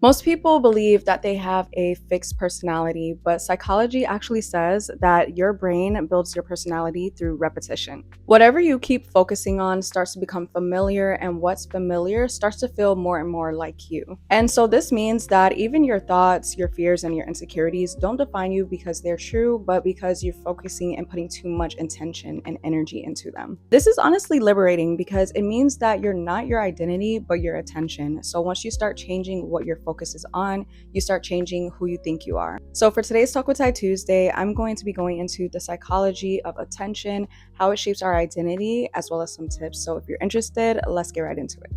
Most people believe that they have a fixed personality, but psychology actually says that your brain builds your personality through repetition. Whatever you keep focusing on starts to become familiar, and what's familiar starts to feel more and more like you. And so, this means that even your thoughts, your fears, and your insecurities don't define you because they're true, but because you're focusing and putting too much intention and energy into them. This is honestly liberating because it means that you're not your identity, but your attention. So, once you start changing what you're focus is on, you start changing who you think you are. So for today's Talk with Ty Tuesday, I'm going to be going into the psychology of attention, how it shapes our identity, as well as some tips. So if you're interested, let's get right into it.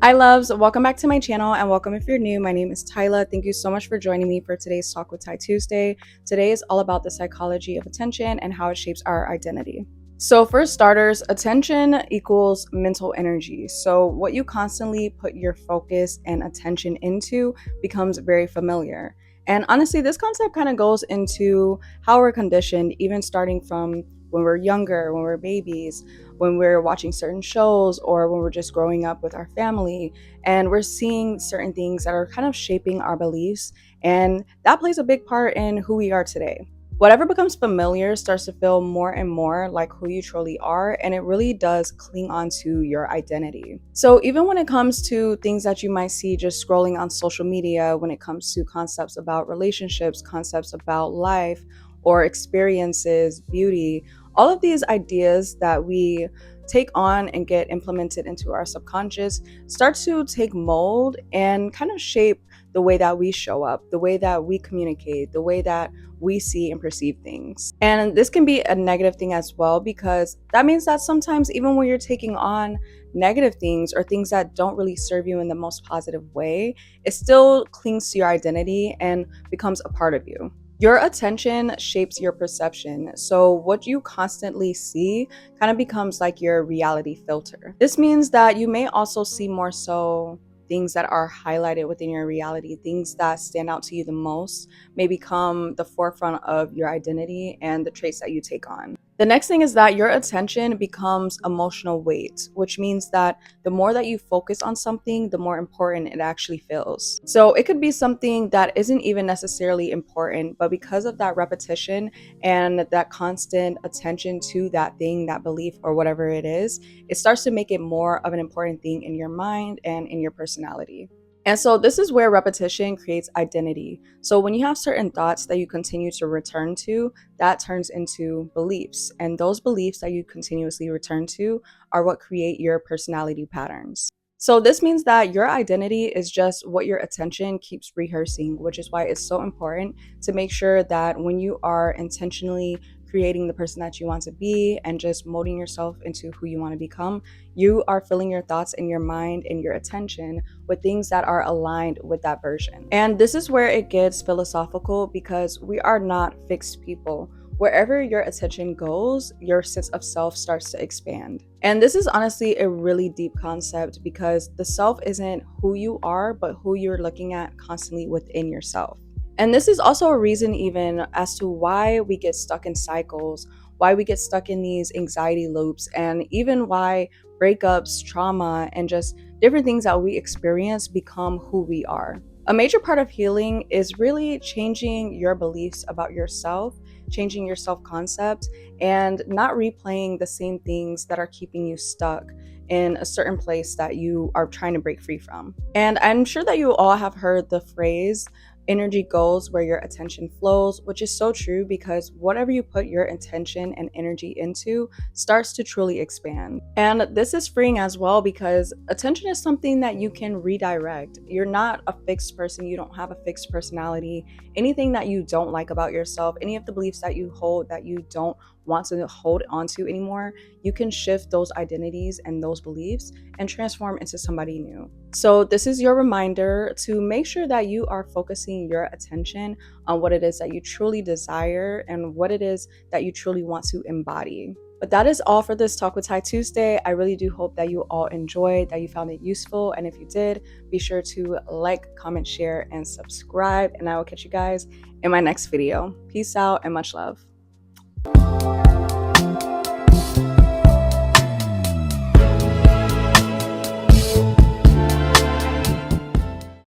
Hi loves, welcome back to my channel and welcome if you're new. My name is Tyla. Thank you so much for joining me for today's Talk with Ty Tuesday. Today is all about the psychology of attention and how it shapes our identity. So for starters, attention equals mental energy. So what you constantly put your focus and attention into becomes very familiar. And honestly, this concept kind of goes into how we're conditioned, even starting from when we're younger, when we're babies, when we're watching certain shows, or when we're just growing up with our family. And we're seeing certain things that are kind of shaping our beliefs. And that plays a big part in who we are today. Whatever becomes familiar starts to feel more and more like who you truly are, and it really does cling onto your identity. So even when it comes to things that you might see just scrolling on social media, when it comes to concepts about relationships, concepts about life or experiences, beauty, all of these ideas that we take on and get implemented into our subconscious start to take mold and kind of shape the way that we show up, the way that we communicate, the way that we see and perceive things. And this can be a negative thing as well, because that means that sometimes even when you're taking on negative things or things that don't really serve you in the most positive way, it still clings to your identity and becomes a part of you. Your attention shapes your perception. So what you constantly see kind of becomes like your reality filter. This means that you may also see more so things that are highlighted within your reality, things that stand out to you the most may become the forefront of your identity and the traits that you take on. The next thing is that your attention becomes emotional weight, which means that the more that you focus on something, the more important it actually feels. So it could be something that isn't even necessarily important, but because of that repetition and that constant attention to that thing, that belief, or whatever it is, it starts to make it more of an important thing in your mind and in your personality. And so this is where repetition creates identity. So when you have certain thoughts that you continue to return to, that turns into beliefs. And those beliefs that you continuously return to are what create your personality patterns. So this means that your identity is just what your attention keeps rehearsing, which is why it's so important to make sure that when you are intentionally creating the person that you want to be and just molding yourself into who you want to become, you are filling your thoughts and your mind and your attention with things that are aligned with that version. And this is where it gets philosophical, because we are not fixed people. Wherever your attention goes, your sense of self starts to expand. And this is honestly a really deep concept, because the self isn't who you are, but who you're looking at constantly within yourself. And this is also a reason even as to why we get stuck in cycles, why we get stuck in these anxiety loops, and even why breakups, trauma, and just different things that we experience become who we are. A major part of healing is really changing your beliefs about yourself, changing your self-concept, and not replaying the same things that are keeping you stuck in a certain place that you are trying to break free from. And I'm sure that you all have heard the phrase, energy goes where your attention flows, which is so true, because whatever you put your intention and energy into starts to truly expand. And this is freeing as well, because attention is something that you can redirect. You're not a fixed person, you don't have a fixed personality. Anything that you don't like about yourself, any of the beliefs that you hold that you don't want to hold onto anymore, you can shift those identities and those beliefs and transform into somebody new. So this is your reminder to make sure that you are focusing your attention on what it is that you truly desire and what it is that you truly want to embody. But that is all for this Talk with Ty Tuesday. I really do hope that you all enjoyed, that you found it useful. And if you did, be sure to like, comment, share, and subscribe. And I will catch you guys in my next video. Peace out and much love.